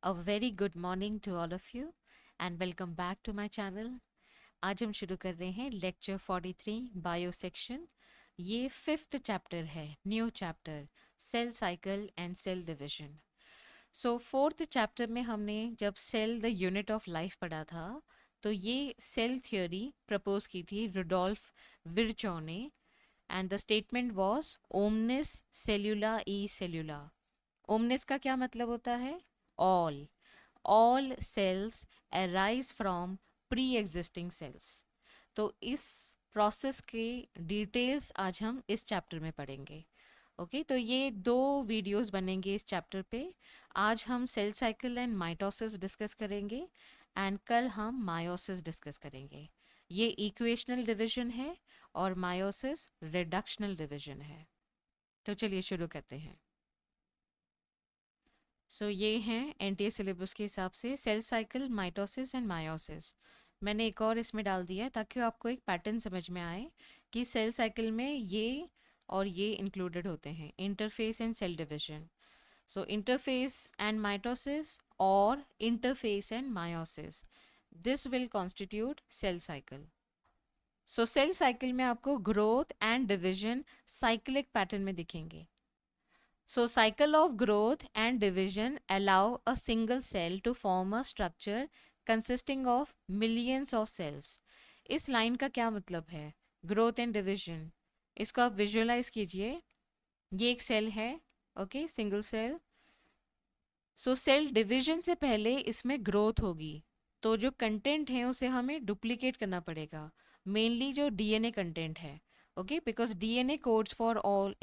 A very good morning to all of you and welcome back to my channel. आज हम शुरू कर रहे हैं लेक्चर 43 बायो सेक्शन। ये फिफ्थ चैप्टर है, new chapter, cell cycle and cell division. So fourth chapter में हमने जब cell the unit of life पढ़ा था तो ये सेल थ्योरी प्रपोज की थी रुडोल्फ विरचॉ ने, and the statement was omnis cellula e cellula. Omnis का क्या मतलब होता है? All cells arise from pre-existing cells। तो इस प्रोसेस के डिटेल्स आज हम इस चैप्टर में पढ़ेंगे। ओके तो ये दो वीडियोस बनेंगे इस चैप्टर पे। आज हम cell cycle and mitosis discuss करेंगे एंड कल हम मायोसिस डिस्कस करेंगे। ये इक्वेशनल डिवीजन है और मायोसिस रिडक्शनल डिवीजन है। तो चलिए शुरू करते हैं। ये हैं एनटीए सिलेबस के हिसाब से cell cycle, mitosis and meiosis. मैंने एक और इसमें डाल दिया है ताकि आपको एक पैटर्न समझ में आए कि सेल साइकिल में ये और ये इंक्लूडेड होते हैं, interphase and cell division. Interphase and mitosis और interphase and meiosis, this will constitute cell cycle. Cell cycle में आपको growth and division cyclic pattern में दिखेंगे। Cycle of growth and division allow a single cell to form a structure consisting of millions of cells। इस line का क्या मतलब है? Growth and division, इसको आप विजुअलाइज कीजिए। ये एक सेल है, okay, single cell. Cell division से पहले इसमें ग्रोथ होगी, तो जो कंटेंट है उसे हमें डुप्लीकेट करना पड़ेगा, मेनली जो डीएनए कंटेंट है। Okay, because DNA codes for all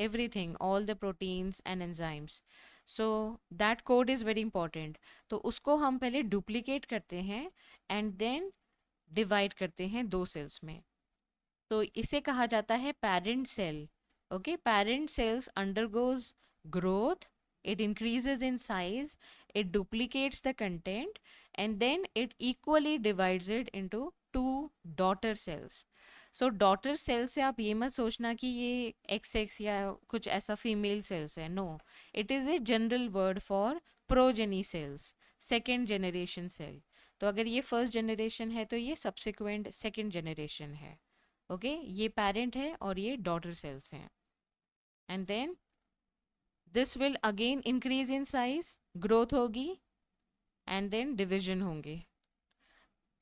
the proteins and enzymes, so that code is very important। तो उसको हम पहले डुप्लीकेट करते हैं एंड देन डिवाइड करते हैं दो सेल्स में। तो इसे कहा जाता है parent cell. Okay, parent cells undergoes growth, it increases in size, it duplicates the content, and then it equally divides it into two daughter cells। Daughter cell से आप ये मत सोचना कि ये एक्स एक्स या कुछ ऐसा फीमेल सेल्स है, no, it is a general word for progeny cells, second generation cell. तो अगर ये फर्स्ट जनरेशन है तो ये सब्सिक्वेंट सेकेंड जनरेशन है। ओके ये पेरेंट है और ये डॉटर सेल्स हैं। And then this will again increase in size, growth होगी एंड देन डिविजन होंगे।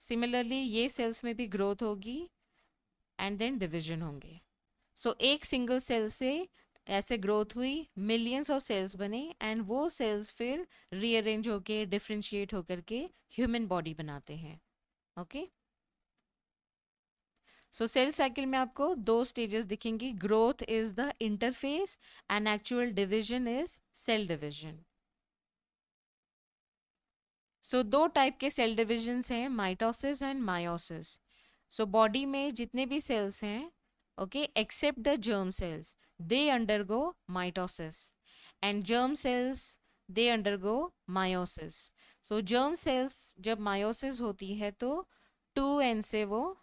सिमिलरली ये सेल्स में भी ग्रोथ होगी एंड देन डिवीजन होंगे। एक सिंगल सेल से ऐसे ग्रोथ हुई, मिलियंस ऑफ सेल्स बने एंड वो सेल्स फिर रीअरेंज होके डिफ्रेंशिएट होकर के ह्यूमन बॉडी बनाते हैं। ओके सेल साइकिल में आपको दो स्टेजेस दिखेंगी, growth is the interphase and actual division is cell division. दो टाइप के सेल डिविजन्स हैं, माइटोसिस एंड मायोसिस। बॉडी में जितने भी सेल्स हैं, okay, except the germ cells, they undergo mitosis, and germ cells they undergo meiosis. Germ cells जब meiosis होती है तो 2n से वो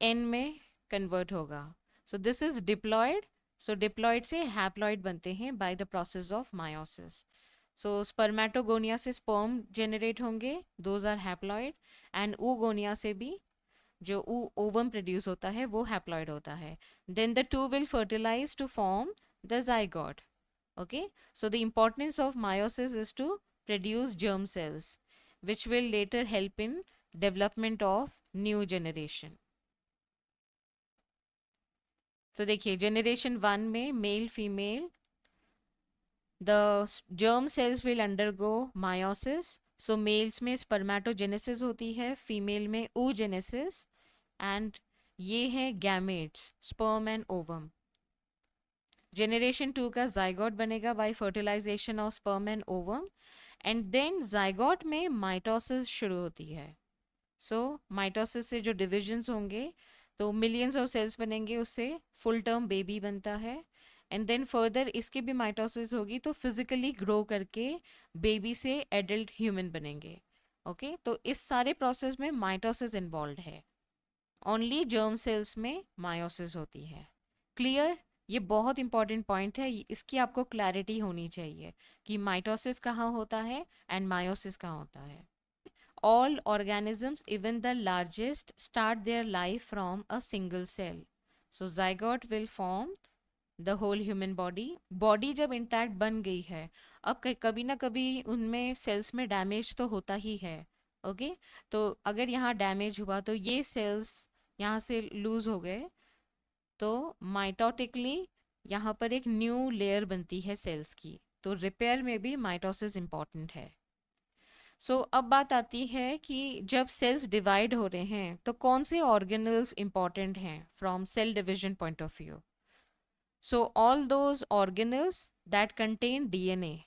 n में कन्वर्ट होगा। This is diploid. डिप्लॉयड से हैप्लॉयड बनते हैं by the process of meiosis. Spermatogonia से स्पर्म जेनरेट होंगे, those are haploid, and oogonia से भी जो ओवम प्रोड्यूस होता है वो हैप्लॉयड होता है। Then the two will fertilize to form the zygote। okay so the importance of meiosis is to produce germ cells which will later help in development of new generation। देखिए generation 1 में male female, the germ cells will undergo meiosis. Males में spermatogenesis होती है, female में oogenesis, and ये है gametes, sperm and ovum. Generation 2 का zygote बनेगा by fertilization of sperm and ovum, and then zygote में माइटोसिस शुरू होती है। माइटोसिस से जो डिविजन्स होंगे तो मिलियंस ऑफ सेल्स बनेंगे, उससे फुल टर्म बेबी बनता है, एंड देन फर्दर इसकी भी माइटोसिस होगी तो फिजिकली ग्रो करके बेबी से एडल्ट ह्यूमन बनेंगे। ओके तो इस सारे प्रोसेस में माइटोसिस इन्वॉल्व है, ओनली जर्म सेल्स में मायोसिस होती है। क्लियर? ये बहुत इंपॉर्टेंट पॉइंट है, इसकी आपको क्लैरिटी होनी चाहिए कि माइटोसिस कहाँ होता है एंड मायोसिस कहाँ होता है. All organisms, even the largest, start their life from a single cell. So zygote will form the whole human body. Body जब इंटैक्ट बन गई है, अब कभी ना कभी उनमें सेल्स में डैमेज तो होता ही है. ओके, तो अगर यहाँ डैमेज हुआ तो ये सेल्स यहाँ से लूज हो गए, तो माइटोटिकली यहाँ पर एक न्यू लेयर बनती है सेल्स की. तो रिपेयर में भी माइटोसिस इंपॉर्टेंट है. अब बात आती है कि जब सेल्स डिवाइड हो रहे हैं तो कौन से ऑर्गेनल्स इंपॉर्टेंट हैं from cell division point of view. All those organelles that contain DNA.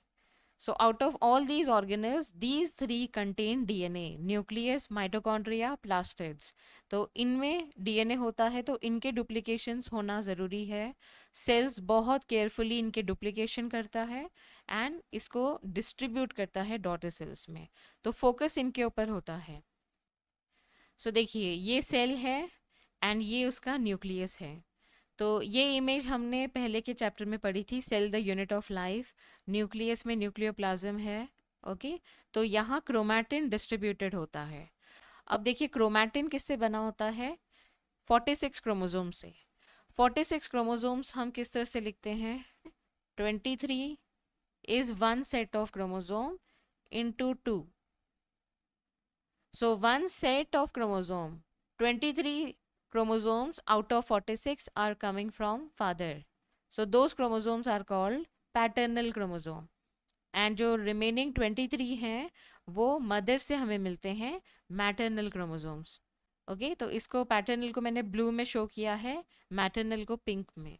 So out of all these organelles, these three contain DNA: nucleus, mitochondria, plastids. तो इनमें DNA होता है, तो इनके duplications होना ज़रूरी है. Cells बहुत carefully इनके duplication करता है and इसको distribute करता है daughter cells में. तो focus इनके ऊपर होता है. देखिए ये सेल है एंड ये उसका न्यूक्लियस है. तो ये इमेज हमने पहले के चैप्टर में पढ़ी थी, cell the unit of life. Nucleus में न्यूक्लियोप्लाज्म है. ओके, तो यहाँ क्रोमैटिन डिस्ट्रीब्यूटेड होता है. अब देखिए क्रोमैटिन किससे बना होता है? 46 क्रोमोसोम से. 46 क्रोमोसोम्स हम किस तरह से लिखते हैं? 23 is one set of chromosome into 2. So one set of chromosome, 23 chromosomes out of 46 are coming from father. So those chromosomes are called paternal chromosome. And जो remaining 23 हैं वो मदर से हमें मिलते हैं मैटरनल क्रोमोसोम्स. ओके, तो इसको paternal को मैंने ब्लू में शो किया है, मैटरनल को पिंक में.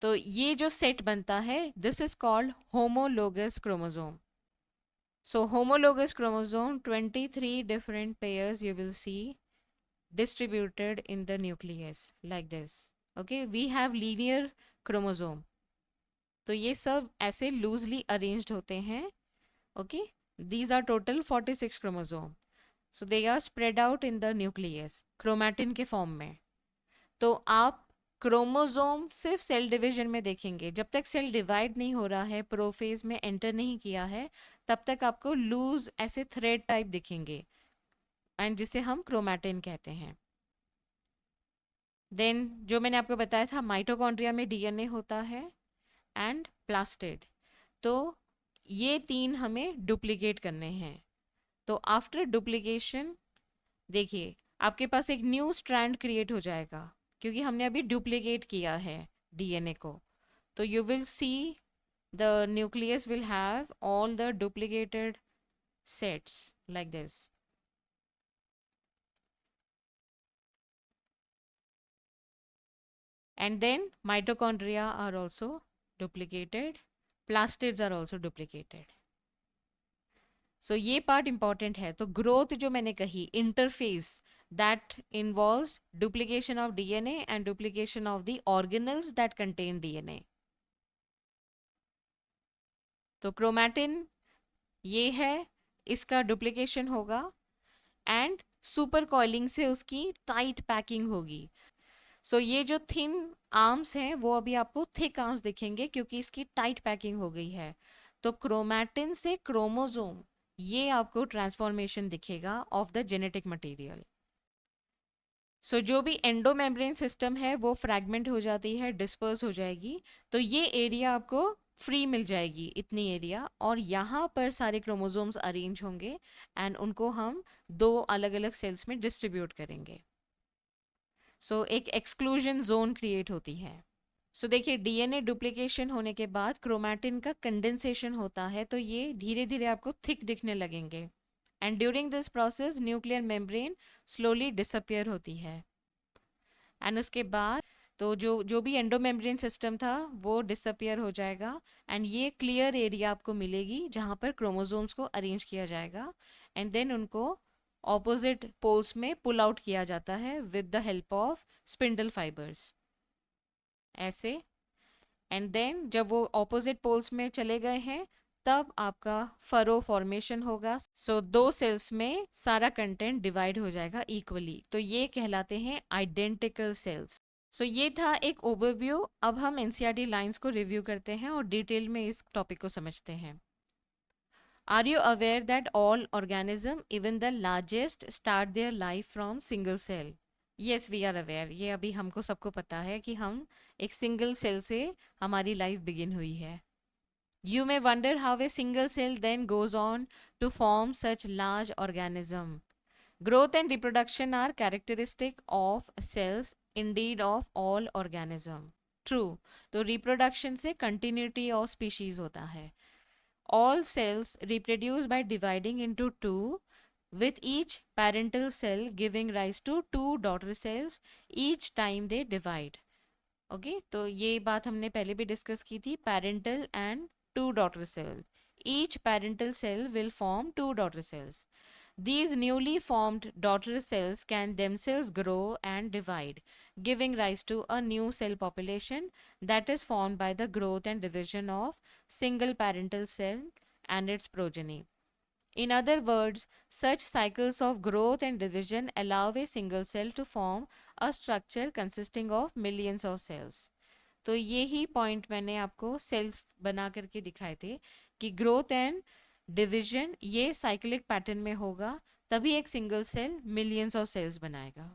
तो ये जो सेट बनता है, this is called homologous chromosome. So homologous chromosome, 23 different pairs you will see distributed in the nucleus like this. Okay, we have linear chromosome. तो ये सब ऐसे loosely arranged होते हैं. Okay, these are total 46 chromosome. So they are spread out in the nucleus, chromatin के form में. तो आप क्रोमोसोम सिर्फ सेल डिवीजन में देखेंगे. जब तक सेल डिवाइड नहीं हो रहा है, प्रोफेज में एंटर नहीं किया है, तब तक आपको लूज ऐसे थ्रेड टाइप दिखेंगे एंड जिसे हम क्रोमैटिन कहते हैं. देन जो मैंने आपको बताया था, माइटोकॉन्ड्रिया में डीएनए होता है एंड प्लास्टिड. तो ये तीन हमें डुप्लीकेट करने हैं. तो आफ्टर डुप्लीकेशन देखिए आपके पास एक न्यू स्ट्रैंड क्रिएट हो जाएगा, क्योंकि हमने अभी डुप्लीकेट किया है डीएनए को. तो you will see the nucleus will have all the duplicated sets like this. And then mitochondria are also duplicated, plastids are also duplicated. So ये पार्ट इंपॉर्टेंट है. तो ग्रोथ जो मैंने कही, interface that involves duplication of DNA and duplication of the organelles that contain DNA. तो chromatin ये है, इसका डुप्लीकेशन होगा एंड सुपर कॉइलिंग से उसकी टाइट पैकिंग होगी. ये जो थिन आर्म्स हैं वो अभी आपको थिक आर्म्स दिखेंगे क्योंकि इसकी टाइट पैकिंग हो गई है. तो क्रोमैटिन से क्रोमोसोम, ये आपको ट्रांसफॉर्मेशन दिखेगा ऑफ द जेनेटिक मटेरियल. जो भी एंडोमेम्ब्रेन सिस्टम है वो फ्रैगमेंट हो जाती है, डिस्पर्स हो जाएगी. तो ये एरिया आपको फ्री मिल जाएगी, इतनी एरिया, और यहाँ पर सारे क्रोमोसोम्स अरेंज होंगे एंड उनको हम दो अलग अलग सेल्स में डिस्ट्रीब्यूट करेंगे. एक एक्सक्लूजन जोन क्रिएट होती है. देखिए डीएनए डुप्लीकेशन होने के बाद क्रोमैटिन का कंडेंसेशन होता है, तो ये धीरे धीरे आपको थिक दिखने लगेंगे. And during this process nuclear membrane slowly disappear होती है. एंड उसके बाद तो जो भी एंडोमेम्ब्रेन सिस्टम था वो डिसअपियर हो जाएगा एंड ये क्लियर एरिया आपको मिलेगी जहाँ पर क्रोमोसोम्स को अरेंज किया जाएगा एंड देन उनको ऑपोजिट पोल्स में पुल आउट किया जाता है with the help of spindle fibres ऐसे. एंड देन जब वो ऑपोजिट पोल्स में चले गए हैं तब आपका फरो फॉर्मेशन होगा. दो सेल्स में सारा कंटेंट डिवाइड हो जाएगा इक्वली. तो ये कहलाते हैं आइडेंटिकल सेल्स. सो ये था एक ओवरव्यू। अब हम एनसीईआरटी लाइंस को रिव्यू करते हैं और डिटेल में इस टॉपिक को समझते हैं। Are you aware that all organism even the largest start their life from single cell? Yes, we are aware. ये अभी हमको सबको पता है कि हम एक सिंगल सेल से हमारी लाइफ बिगिन हुई है। You may wonder how a single cell then goes on to form such large organism. Growth and reproduction are characteristic of cells, indeed of all organism. True. तो reproduction से continuity of species होता है. All cells reproduce by dividing into two, with each parental cell giving rise to two daughter cells each time they divide. Okay, तो ये बात हमने पहले भी डिस्कस की थी, parental and two daughter cells. Each parental cell will form two daughter cells. These newly formed daughter cells can themselves grow and divide, giving rise to a new cell population that is formed by the growth and division of single parental cell and its progeny. In other words, such cycles of growth and division allow a single cell to form a structure consisting of millions of cells. तो ये ही point मैंने आपको sales बना करके दिखाए थे कि growth and division ये साइक्लिक पैटर्न में होगा, तभी एक single cell millions of cells बनाएगा।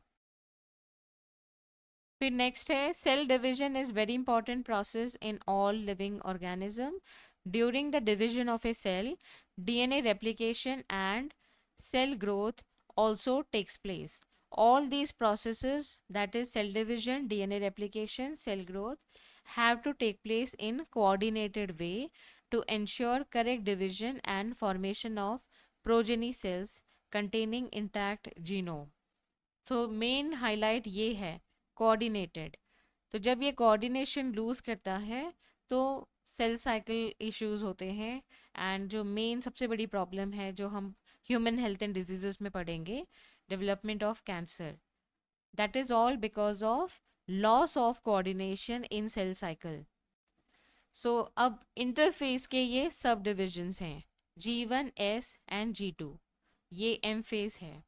फिर नेक्स्ट है cell division is very important process in all living organism. During the division of a cell, DNA replication and cell growth also takes place. All these processes, that is cell division, DNA replication, cell growth, have to take place in coordinated way to ensure correct division and formation of progeny cells containing intact genome. So main highlight ये है coordinated. तो जब ये coordination lose करता है तो cell cycle issues होते हैं, एंड जो मेन सबसे बड़ी प्रॉब्लम है जो हम ह्यूमन हेल्थ एंड डिजीजेस में पढ़ेंगे, development of cancer, that is all because of loss of coordination in cell cycle. So अब इंटरफेस के ये सब डिविजन्स हैं, G1S एंड G2, ये एम फेज है।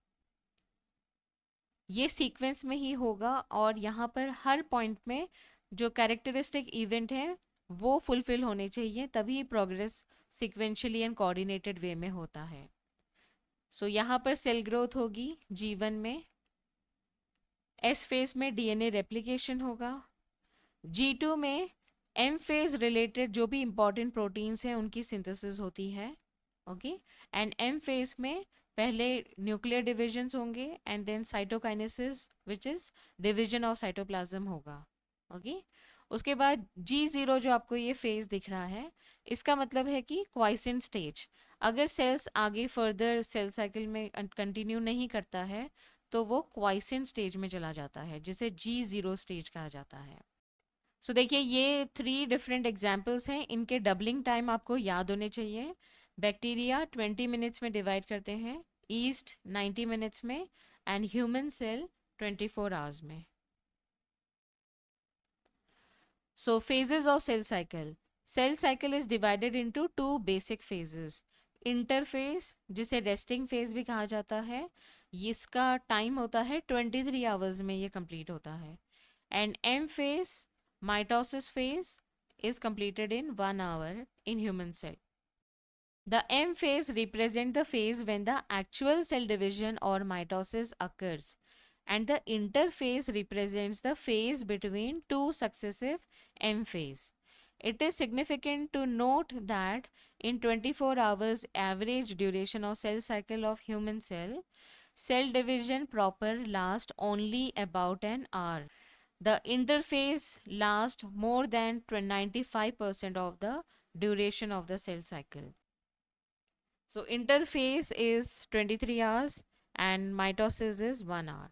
ये सीक्वेंस में ही होगा और यहाँ पर हर पॉइंट में जो कैरेक्टरिस्टिक इवेंट है वो फुलफिल होने चाहिए, तभी प्रोग्रेस सिक्वेंशियली एंड कोऑर्डिनेटेड वे में होता है। सो यहाँ पर सेल ग्रोथ होगी G1 में, S फेज में डीएनए रेप्लिकेशन होगा, G2 में M फेज रिलेटेड जो भी इंपॉर्टेंट प्रोटीन्स हैं उनकी सिंथेसिस होती है, ओके, एंड M फेज में पहले न्यूक्लियर डिविजन्स होंगे and then cytokinesis which is division of cytoplasm होगा, ओके। उसके बाद G0 जो आपको ये फेज दिख रहा है, इसका मतलब है कि क्वाइसेंट स्टेज। अगर सेल्स आगे फर्दर सेल साइकिल में कंटिन्यू नहीं करता है तो वो क्वाइसेंट स्टेज में चला जाता है, जिसे G0 स्टेज कहा जाता है। सो देखिए ये 3 डिफरेंट एग्जाम्पल्स हैं, इनके डबलिंग टाइम आपको याद होने चाहिए। बैक्टीरिया 20 मिनट्स में डिवाइड करते हैं, ईस्ट 90 मिनट्स में, एंड ह्यूमन सेल 24 आवर्स में। So phases of cell cycle. Cell cycle is divided into two basic phases. Interphase, जिसे resting phase भी कहा जाता है, इसका टाइम होता है 23 आवर्स में ये कंप्लीट होता है। And M phase, mitosis phase, is completed in 1 hour in human cell. The M phase represents the phase when the actual cell division or mitosis occurs, and the interphase represents the phase between two successive M phase. It is significant to note that in 24 hours average duration of cell cycle of human cell division proper lasts only about an hour. The interphase lasts more than 95% of the duration of the cell cycle. So interphase is 23 hours and mitosis is 1 hour.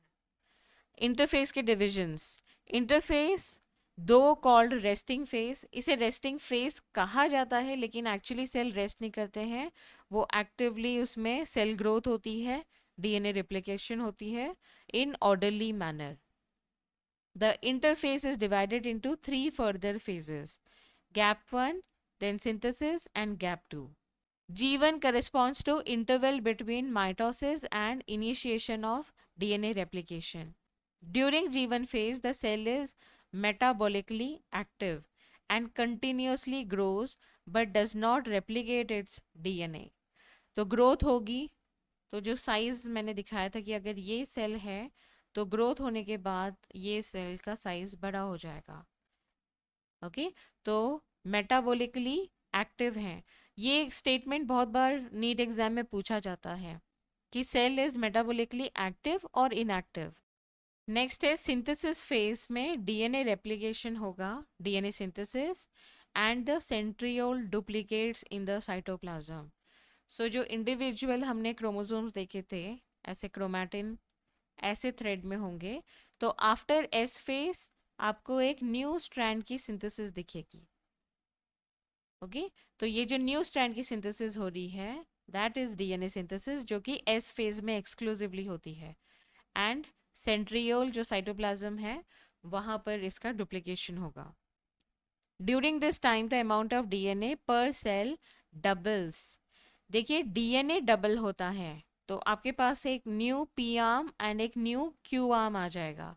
Interface के divisions, interface दो called resting face, इसे resting face कहा जाता है लेकिन actually cell rest नहीं करते हैं, वो एक्टिवली उसमें सेल ग्रोथ होती है, डीएनए रिप्लिकेशन होती है in orderly manner. The interphase is divided into 3 further phases, gap 1, then synthesis and gap 2। G1 corresponds to interval between mitosis and initiation of DNA replication. During G1 phase, the cell is metabolically active and continuously grows but does not replicate its DNA. तो growth होगी, तो जो size मैंने दिखाया था कि अगर ये सेल है तो ग्रोथ होने के बाद ये सेल का साइज बड़ा हो जाएगा। ओके, तो मेटाबॉलिकली एक्टिव हैं। ये स्टेटमेंट बहुत बार नीट एग्जाम में पूछा जाता है कि सेल इज मेटाबॉलिकली एक्टिव और इनएक्टिव। नेक्स्ट है सिंथेसिस फेज में डीएनए रेप्लिकेशन होगा, DNA synthesis, and the centriole duplicates in the cytoplasm. So जो इंडिविजुअल हमने क्रोमोसोम्स देखे थे, ऐसे क्रोमैटिन ऐसे थ्रेड में होंगे, तो आफ्टर एस फेज आपको एक न्यू स्ट्रैंड की सिंथेसिस दिखेगी। ओके, तो ये जो न्यू स्ट्रैंड की सिंथेसिस हो रही है दैट इज डीएनए सिंथेसिस, जो कि एस फेज में एक्सक्लूसिवली होती है। एंड सेंट्रियोल जो साइटोप्लाज्म है वहां पर इसका डुप्लीकेशन होगा। During this time the amount of DNA पर सेल डबल्स। देखिए डीएनए डबल होता है तो आपके पास एक न्यू पी आर्म एंड एक न्यू क्यू आर्म आ जाएगा,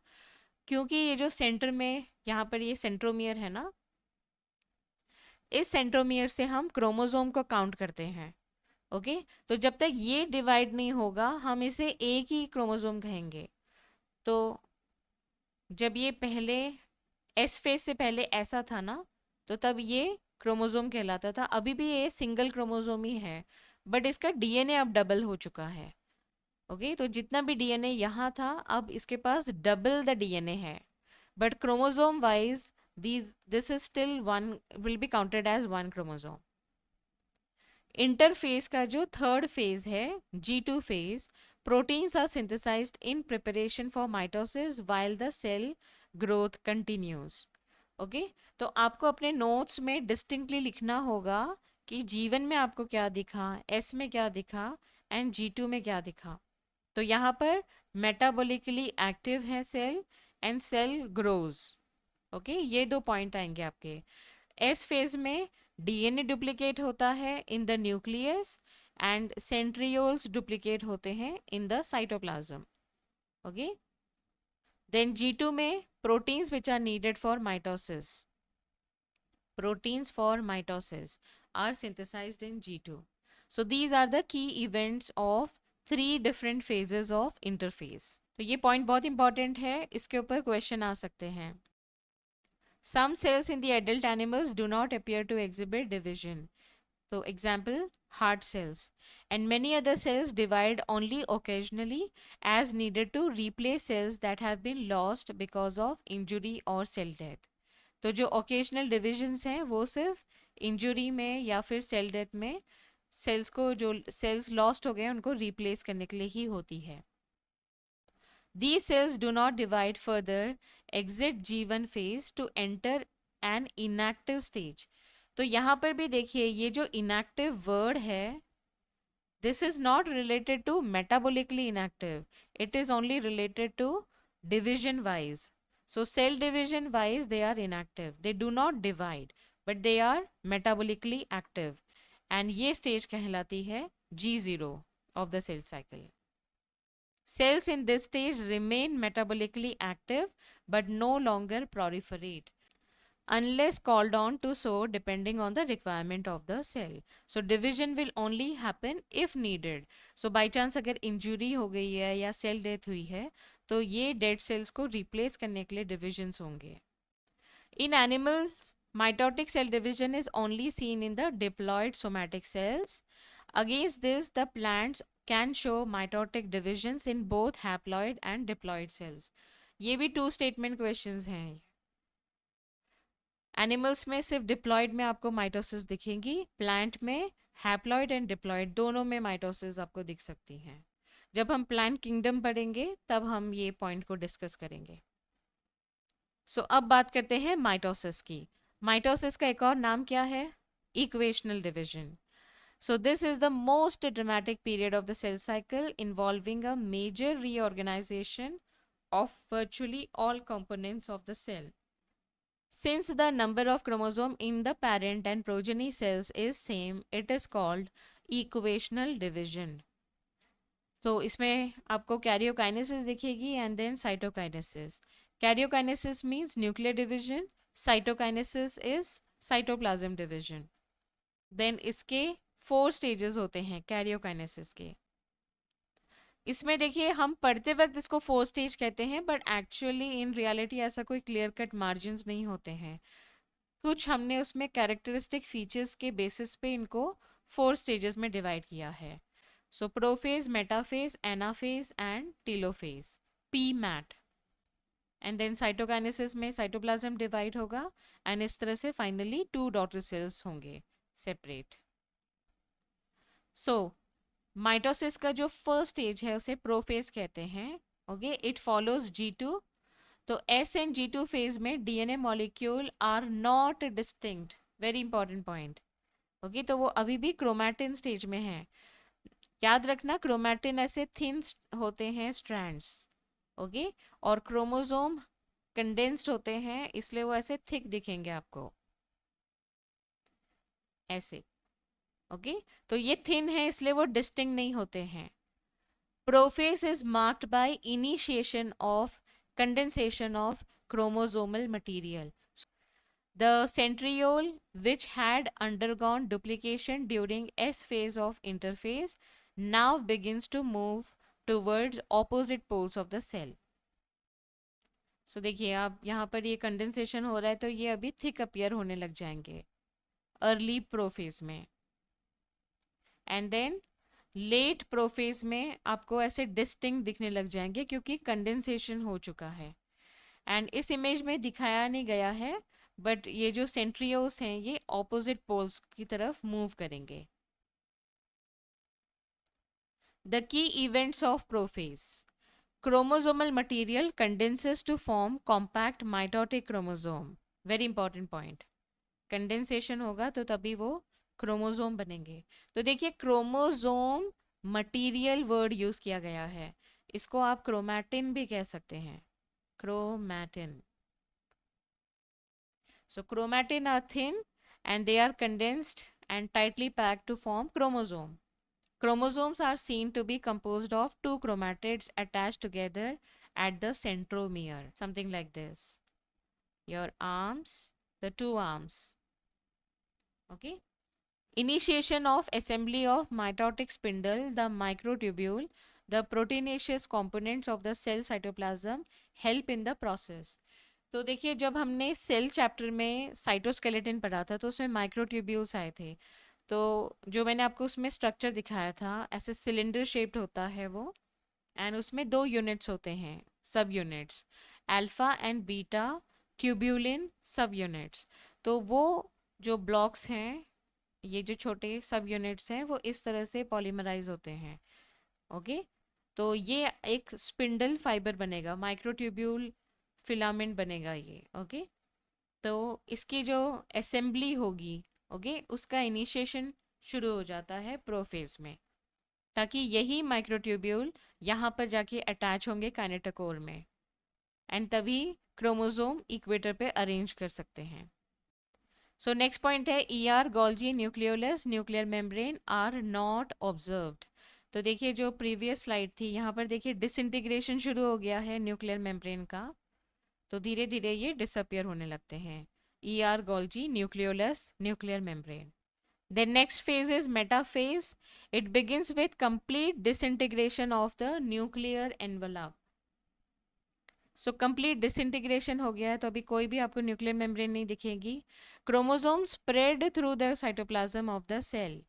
क्योंकि ये जो सेंटर में यहाँ पर ये सेंट्रोमियर है ना, इस सेंट्रोमियर से हम क्रोमोसोम को काउंट करते हैं। ओके, तो जब तक ये डिवाइड नहीं होगा हम इसे एक ही क्रोमोसोम कहेंगे। तो जब ये पहले एस फेज से पहले ऐसा था ना, तो तब ये क्रोमोसोम कहलाता था। अभी भी ये सिंगल क्रोमोसोम ही है बट इसका डीएनए अब डबल हो चुका है। ओके, तो जितना भी डीएनए यहाँ था अब इसके पास डबल द डीएनए है, but chromosome wise this is still one, will be counted as one chromosome. Interphase का जो थर्ड फेज है G2 phase, proteins are synthesized in preparation for mitosis while the cell growth continues. Okay, तो आपको अपने notes में distinctly लिखना होगा कि G1 में आपको क्या दिखा, S में क्या दिखा एंड G2 में क्या दिखा। तो यहाँ पर मेटाबॉलिकली एक्टिव है cell and cell grows. Okay, ये दो पॉइंट आएंगे आपके। एस फेज में डीएनए डुप्लीकेट होता है in the nucleus and centrioles duplicate होते हैं in the cytoplasm. Okay, then G2 में proteins which are needed for mitosis, proteins for mitosis are synthesized in G2. So these are the key events of three different phases of interphase. तो ये point बहुत important है, इसके ऊपर question आ सकते हैं। Some cells in the adult animals do not appear to exhibit division. So example, heart cells. And many other cells divide only occasionally as needed to replace cells that have been lost because of injury or cell death. तो जो occasional divisions हैं वो सिर्फ injury में या फिर cell death में sales को, जो सेल्स लॉस्ट हो गए उनको रिप्लेस करने के लिए ही होती है। These cells do not divide further, exit G1 phase to enter an inactive stage. तो यहाँ पर भी देखिए ये जो inactive word है, this is not related to metabolically inactive. It is only related to division wise. So cell division wise they are inactive. They do not divide, but they are metabolically active. And ये stage कहलाती है G0 of the cell cycle. Cells in this stage remain metabolically active but no longer proliferate unless called on to so depending on the requirement of the cell. So division will only happen if needed. So by chance अगर injury हो गई है या cell death हुई है तो ये dead cells को replace करने के लिए divisions होंगे. In animals, mitotic cell division is only seen in the diploid somatic cells. Against this, the plants can show mitotic divisions in both haploid and diploid cells. ये भी two statement questions हैं। Animals में सिर्फ diploid में आपको mitosis दिखेंगी, plant में haploid and diploid दोनों में माइटोसिस आपको दिख सकती हैं। जब हम प्लांट किंगडम पढ़ेंगे तब हम ये पॉइंट को डिस्कस करेंगे। अब बात करते हैं माइटोसिस की। माइटोसिस का एक और नाम क्या है? Equational division. So this is the most dramatic period of the cell cycle involving a major reorganization of virtually all components of the cell. Since the number of chromosome in the parent and progeny cells is same, it is called equational division. तो इसमें आपको karyokinesis दिखेगी and then cytokinesis. Karyokinesis means nuclear division, cytokinesis is cytoplasm division. Then इसके 4 stages होते हैं karyokinesis के. इसमें देखिए हम पढ़ते वक्त इसको 4 स्टेज कहते हैं, बट एक्चुअली इन रियलिटी ऐसा कोई क्लियर कट मार्जिन्स नहीं होते हैं. कुछ हमने उसमें कैरेक्टरिस्टिक फीचर्स के बेसिस पे इनको 4 स्टेजेस में डिवाइड किया है. So prophase, metaphase, anaphase and telophase, P MAT. And then cytokinesis में साइटोप्लाज्म डिवाइड होगा एंड इस तरह से फाइनली 2 डॉटर सेल्स होंगे सेपरेट. सो माइटोसिस का जो फर्स्ट स्टेज है उसे प्रोफेज कहते हैं. Okay, it follows G2. तो S एंड G2 फेज में DNA molecule are not distinct. Very important point. Okay, तो वो अभी भी क्रोमैटिन स्टेज में है. याद रखना, क्रोमैटिन ऐसे थिन होते हैं स्ट्रैंड्स. ओके, और क्रोमोसोम कंडेंस्ड होते हैं, इसलिए वो ऐसे थिक दिखेंगे आपको ऐसे. ओके, तो ये थिन है इसलिए वो डिस्टिंक्ट नहीं होते हैं. Prophase is marked by initiation of condensation of chromosomal material. The centriole, which had undergone duplication during S phase of interphase, now begins to move towards opposite poles of the cell. So देखिए आप यहाँ पर ये condensation हो रहा है तो ये अभी थिक अपीयर होने लग जाएंगे अर्ली प्रोफेज में. एंड देन लेट प्रोफेज में आपको ऐसे डिस्टिंक्ट दिखने लग जाएंगे क्योंकि कंडेंसेशन हो चुका है. एंड इस इमेज में दिखाया नहीं गया है, बट ये जो सेंट्रियोल्स हैं ये ऑपोजिट पोल्स की तरफ मूव करेंगे. The key events of prophase. Chromosomal material condenses to form compact mitotic chromosome. Very important point. Condensation होगा तो तभी वो क्रोमोसोम बनेंगे. तो देखिए क्रोमोसोम मटेरियल वर्ड यूज किया गया है, इसको आप क्रोमैटिन भी कह सकते हैं. Chromatin. So chromatin are thin and they are condensed and tightly packed to form chromosome. Chromosomes are seen to be composed of 2 chromatids attached together at the centromere. Something like this. Your arms, the 2 arms. Okay. Initiation of assembly of mitotic spindle, the microtubule, the proteinaceous components of the cell cytoplasm help in the process. तो देखिए जब हमने cell chapter में cytoskeleton पढ़ा था तो उसमें microtubules आए थे. तो जो मैंने आपको उसमें स्ट्रक्चर दिखाया था ऐसे सिलेंडर शेप्ड होता है वो, एंड उसमें 2 यूनिट्स होते हैं, सब units, alpha and beta tubulin सब यूनिट्स. तो वो जो ब्लॉक्स हैं, ये जो छोटे सब यूनिट्स हैं वो इस तरह से पॉलीमराइज होते हैं. ओके, तो ये एक स्पिंडल फाइबर बनेगा, माइक्रोट्यूब्यूल फिलामेंट बनेगा ये. ओके, तो इसकी जो असेंबली होगी, ओके, उसका इनिशिएशन शुरू हो जाता है प्रोफेज में, ताकि यही माइक्रोट्यूब्यूल यहाँ पर जाके अटैच होंगे काइनेटोकोर में एंड तभी क्रोमोसोम इक्वेटर पे अरेंज कर सकते हैं. सो नेक्स्ट पॉइंट है ER, Golgi nucleolus, nuclear membrane are not observed. तो देखिए जो प्रीवियस स्लाइड थी यहाँ पर देखिए डिसइंटीग्रेशन शुरू हो गया है न्यूक्लियर मेम्ब्रेन का, तो धीरे धीरे ये डिसअपियर होने लगते हैं. ER, Golgi nucleolus, nuclear membrane. Then next phase is metaphase. It begins with complete disintegration of the nuclear envelope. So complete disintegration हो गया है तो अभी कोई भी आपको न्यूक्लियर मेम्ब्रेन नहीं दिखेगी. Chromosome spread through the cytoplasm of the cell.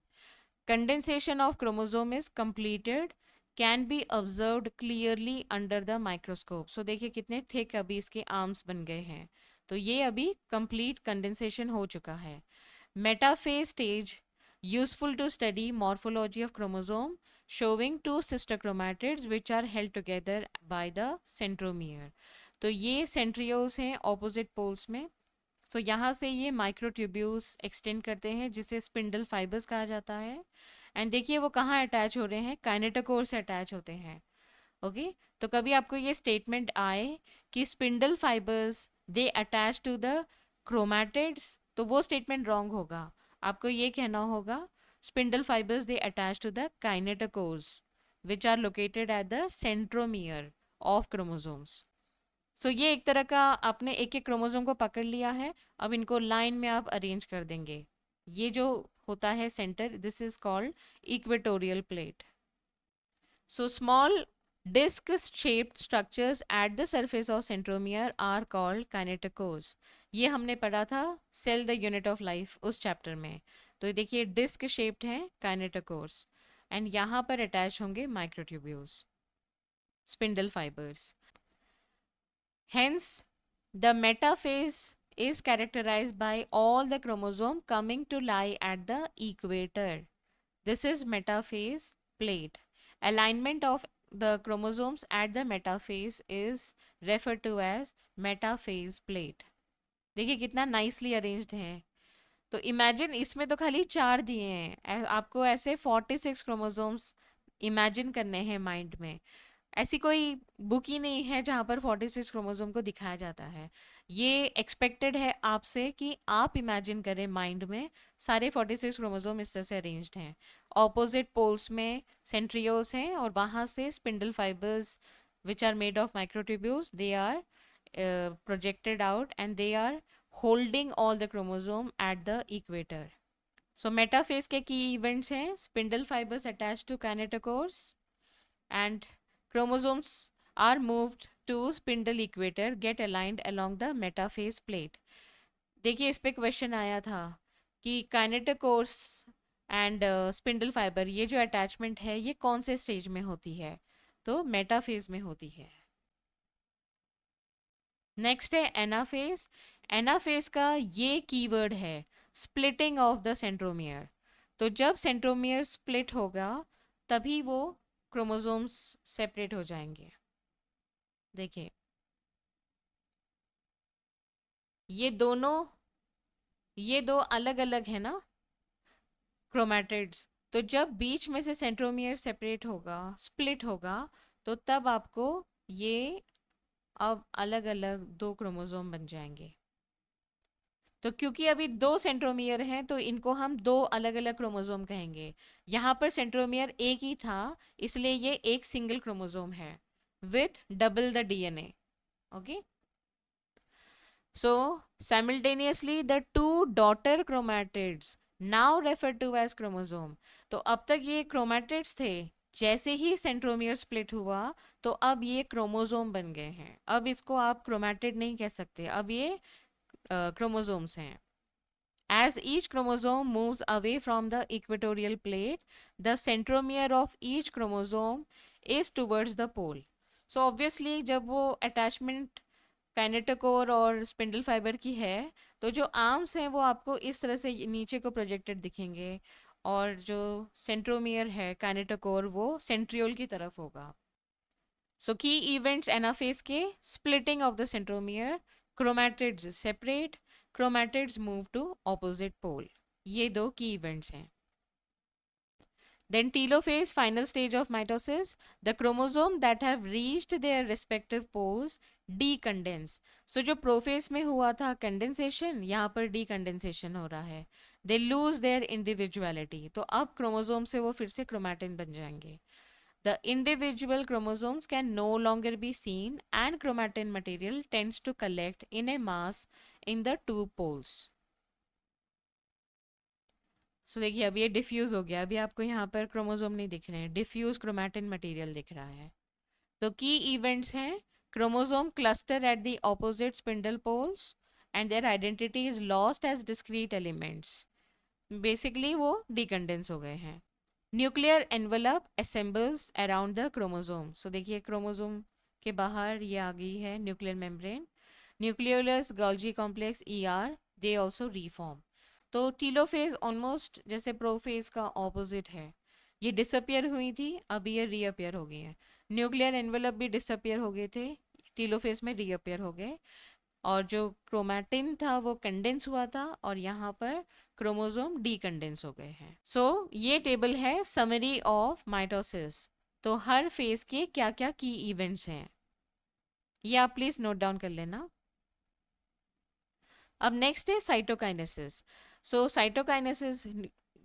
Condensation of chromosome is completed. Can be observed clearly under the microscope. So देखिए कितने thick अभी इसके arms बन गए हैं. तो ये अभी complete condensation हो चुका है. Metaphase stage, useful to study morphology of chromosome, showing 2 sister chromatids which are held together by the centromere. तो ये centrioles हैं opposite poles में. तो यहाँ से ये माइक्रोट्यूब्यूल्स एक्सटेंड करते हैं जिसे स्पिंडल फाइबर्स कहा जाता है. एंड देखिए वो कहाँ अटैच हो रहे हैं, काइनेटोकोर से अटैच होते हैं. ओके, तो कभी आपको ये स्टेटमेंट आए कि spindle fibres they attach to the chromatids, तो वो स्टेटमेंट रॉन्ग होगा. आपको ये कहना होगा spindle fibres they attach to the kinetochores, which are located at the centromere of chromosomes. So ये एक तरह का आपने एक एक क्रोमोसोम को पकड़ लिया है, अब इनको लाइन में आप अरेंज कर देंगे। ये जो होता है centre, this is called equatorial plate. So small disc-shaped structures at the surface of centromere are called kinetochores. ये हमने पढ़ा था cell the unit of life उस चैप्टर में। तो ये देखिए डिस्क शेप्ड हैं kinetochores एंड यहाँ पर अटैच होंगे microtubules, spindle fibres. Hence the metaphase is characterized by all the chromosome coming to lie at the equator. This is metaphase plate. Alignment of the chromosomes at the metaphase is referred to as metaphase plate. देखिए कितना nicely arranged है। तो imagine इसमें तो खाली 4 दिए हैं, आपको ऐसे 46 क्रोमोसोम्स इमेजिन करने हैं माइंड में। ऐसी कोई बुक ही नहीं है जहाँ पर 46 क्रोमोसोम को दिखाया जाता है। ये एक्सपेक्टेड है आपसे कि आप इमेजिन करें माइंड में सारे 46 क्रोमोसोम इस तरह से अरेंज्ड हैं। ऑपोजिट पोल्स में सेंट्रियोल्स हैं और वहाँ से spindle fibres which are made of microtubules, they are projected out and they are holding all the chromosome at the equator. So metaphase के key events हैं spindle fibers attached to kinetochores and chromosomes are moved to spindle equator get aligned along the metaphase plate. देखिए इस पे question आया था कि kinetochores and spindle fibre ये जो अटैचमेंट है ये कौन से स्टेज में होती है, तो मेटाफेज में होती है। नेक्स्ट है एनाफेज। एनाफेज का ये कीवर्ड है स्प्लिटिंग ऑफ द सेंट्रोमियर। तो जब सेंट्रोमियर स्प्लिट होगा तभी वो क्रोमोसोम्स सेपरेट हो जाएंगे। देखिए ये दो अलग अलग है ना क्रोमैटिड्स। तो जब बीच में से सेंट्रोमियर सेपरेट होगा, स्प्लिट होगा, तो तब आपको ये अब अलग अलग 2 क्रोमोसोम बन जाएंगे। तो क्योंकि अभी 2 सेंट्रोमियर हैं तो इनको हम 2 अलग अलग क्रोमोसोम कहेंगे। यहाँ पर सेंट्रोमियर एक ही था इसलिए ये एक सिंगल क्रोमोसोम है with double the DNA. Okay, so simultaneously the 2 daughter chromatids now refer to as chromosome. तो अब तक ये क्रोमैटिड्स थे, जैसे ही सेंट्रोमियर स्प्लिट हुआ तो अब ये क्रोमोसोम बन गए हैं। अब इसको आप क्रोमैटिड नहीं कह सकते, अब ये क्रोमोसोम्स हैं। As each chromosome moves away from the equatorial plate, the centromere of each chromosome is towards the pole. So obviously जब वो attachment काइनेटोकोर और स्पिंडल फाइबर की है तो जो आर्म्स हैं वो आपको इस तरह से नीचे को प्रोजेक्टेड दिखेंगे और जो सेंट्रोमियर है काइनेटोकोर वो सेंट्रियोल की तरफ होगा। सो की इवेंट्स एनाफेज के splitting of the centromere, chromatids separate, chromatids move to opposite pole. ये 2 key events हैं। Then telophase, final stage of mitosis. The chromosome that have reached their respective poles decondense. So जो prophase में हुआ था condensation, यहाँ पर डीकंडेंसेशन हो रहा है। They lose their individuality. तो अब क्रोमोसोम से वो फिर से क्रोमैटिन बन जाएंगे। The individual chromosomes can no longer be seen and chromatin material tends to collect in a mass in the 2 poles. So देखिए अब ये डिफ्यूज हो गया, अभी आपको यहाँ पर क्रोमोसोम नहीं दिख रहे हैं, डिफ्यूज क्रोमैटिन मटेरियल दिख रहा है। तो की इवेंट्स हैं chromosome cluster at the opposite spindle poles and their identity is lost as discrete elements. Basically वो डिकंडेंस हो गए हैं। Nuclear envelope assembles around the chromosome. So देखिए क्रोमोसोम के बाहर ये आ गई है nuclear membrane. Nucleolus Golgi complex ER they also reform. तो टीलोफेज ऑलमोस्ट जैसे प्रोफेज का ऑपोजिट है, ये डिसअपियर हुई थी अब ये रीअपियर हो गई है। न्यूक्लियर एनवलप भी डिसअपियर हो गए थे, टीलोफेज में रीअपियर हो गए और जो क्रोमैटिन था वो कंडेंस हुआ था और यहाँ पर क्रोमोसोम डीकंडेंस हो गए हैं। सो ये टेबल है समरी ऑफ माइटोसिस। तो हर फेज के क्या क्या की इवेंट्स हैं ये आप प्लीज नोट डाउन कर लेना। अब नेक्स्ट है साइटोकाइनेसिस। सो साइटोकाइनेसिस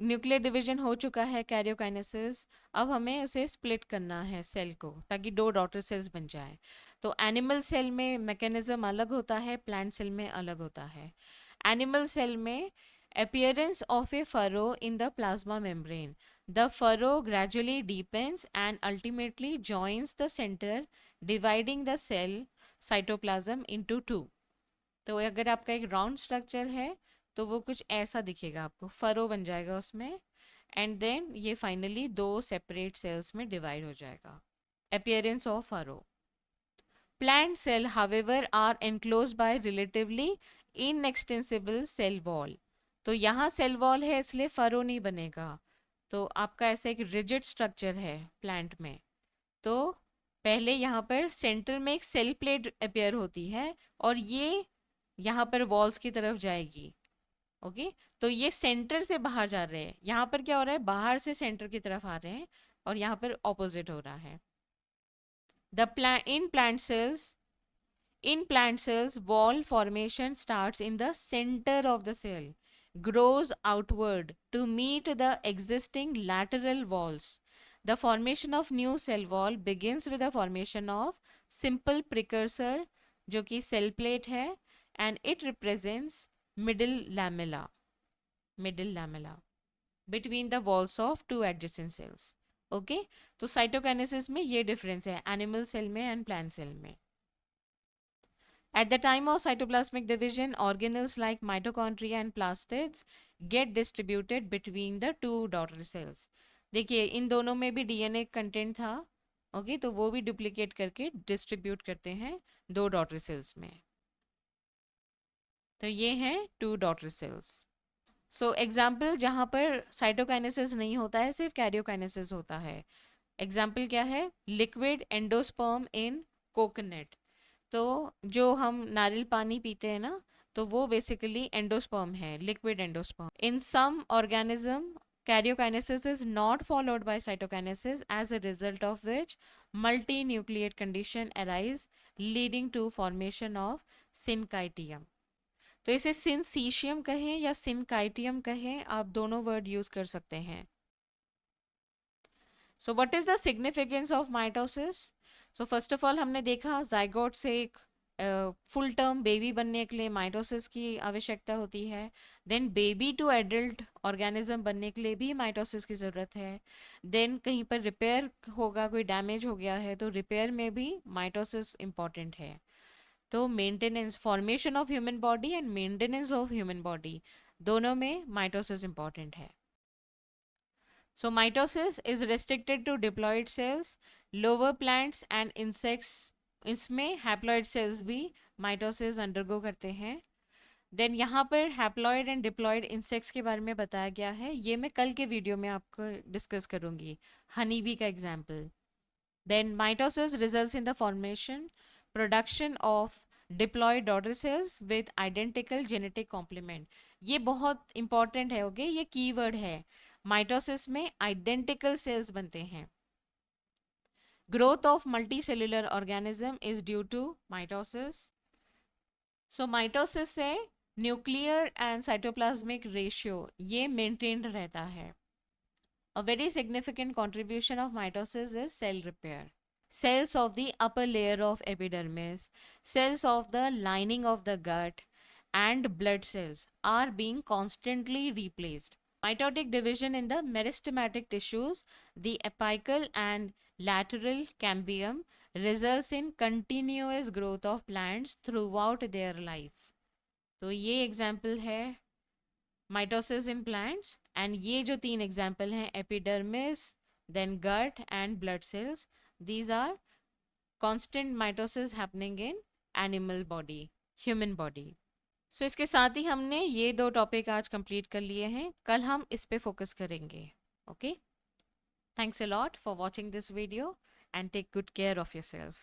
न्यूक्लियर डिवीजन हो चुका है कैरियोकाइनेसिस, अब हमें उसे स्प्लिट करना है सेल को, ताकि दो डॉटर सेल्स बन जाए। तो एनिमल सेल में मैकेनिज्म अलग होता है, प्लांट सेल में अलग होता है। एनिमल सेल में appearance of a furrow in the plasma membrane. The furrow gradually deepens and ultimately joins the center, dividing the cell cytoplasm into two. तो अगर आपका एक राउंड स्ट्रक्चर है तो वो कुछ ऐसा दिखेगा, आपको फरो बन जाएगा उसमें, एंड देन ये फाइनली दो सेपरेट सेल्स में डिवाइड हो जाएगा। appearance of furrow. Plant cell, however, are enclosed by relatively inextensible cell wall. तो यहाँ सेल वॉल है इसलिए फरो नहीं बनेगा। तो आपका ऐसा एक रिजिड स्ट्रक्चर है प्लांट में। तो पहले यहाँ पर सेंटर में एक सेल प्लेट अपेयर होती है और ये यहाँ पर वॉल्स की तरफ जाएगी। ओके, तो ये सेंटर से बाहर जा रहे हैं। यहाँ पर क्या हो रहा है, बाहर से सेंटर की तरफ आ रहे हैं और यहाँ पर ऑपोजिट हो रहा है। In plant cells, wall formation starts in the center of the cell, grows outward to meet the existing lateral walls. The formation of new cell wall begins with the formation of simple precursor, जो कि cell plate है, and it represents middle lamella between the walls of two adjacent cells. Okay, तो cytokinesis में ये difference है animal cell में and plant cell में। At the time of cytoplasmic division, organelles like mitochondria and plastids get distributed between the two daughter cells. देखिए इन दोनों में भी डीएनए कंटेंट था, ओके, तो वो भी डुप्लीकेट करके डिस्ट्रीब्यूट करते हैं दो डॉटर सेल्स में। तो ये हैं two daughter cells. So example जहाँ पर साइटोकाइनेसिस नहीं होता है, सिर्फ कैरियोकाइनेसिस होता है। एग्जाम्पल क्या है, लिक्विड एंडोस्पर्म इन कोकोनट। तो जो हम नारियल पानी पीते हैं ना, तो वो बेसिकली एंडोस्पर्म है, liquid endosperm. In some organism karyokinesis is not followed by cytokinesis, as a result of which multinucleate condition arise, leading to formation of syncytium. तो इसे सिंसीशियम कहें या सिंकाइटियम कहें, आप दोनों वर्ड यूज कर सकते हैं। So what is the significance of mitosis? So first of all हमने देखा जाइगोट से एक फुल टर्म बेबी बनने के लिए माइटोसिस की आवश्यकता होती है। Then baby to adult organism बनने के लिए भी माइटोसिस की ज़रूरत है। देन कहीं पर रिपेयर होगा, कोई डैमेज हो गया है, तो रिपेयर में भी माइटोसिस इम्पॉर्टेंट है। तो maintenance, formation of human body and maintenance of human body, दोनों में माइटोसिस इम्पॉर्टेंट है। So mitosis is restricted to diploid cells, lower plants and insects. इसमें हैप्लॉइड सेल्स भी माइटोसिस अंडरगो करते हैं। देन यहाँ पर हैप्लॉइड एंड डिप्लॉइड इंसेक्ट्स के बारे में बताया गया है, ये मैं कल के वीडियो में आपको डिस्कस करूँगी, हनी बी का example. Then mitosis results in the formation, production of diploid daughter cells with identical genetic complement. ये बहुत इंपॉर्टेंट है, ओके, ये कीवर्ड है। माइटोसिस में आइडेंटिकल सेल्स बनते हैं। Growth of multicellular organism is due to mitosis. So mitosis से nuclear and cytoplasmic ratio ये मेंटेन्ड रहता है। A very significant contribution of mitosis is cell repair. Cells of the upper layer of epidermis, cells of the lining of the gut, and blood cells are being constantly replaced. Mitotic division in the meristematic tissues, the apical and lateral cambium, results in continuous growth of plants throughout their life. तो ये example है mitosis in plants, and ये जो तीन example हैं epidermis, then gut and blood cells, these are constant mitosis happening in animal body, human body. So इसके साथ ही हमने ये दो टॉपिक आज कंप्लीट कर लिए हैं, कल हम इस पे फोकस करेंगे। Okay, thanks a lot for watching this video and take good care of yourself.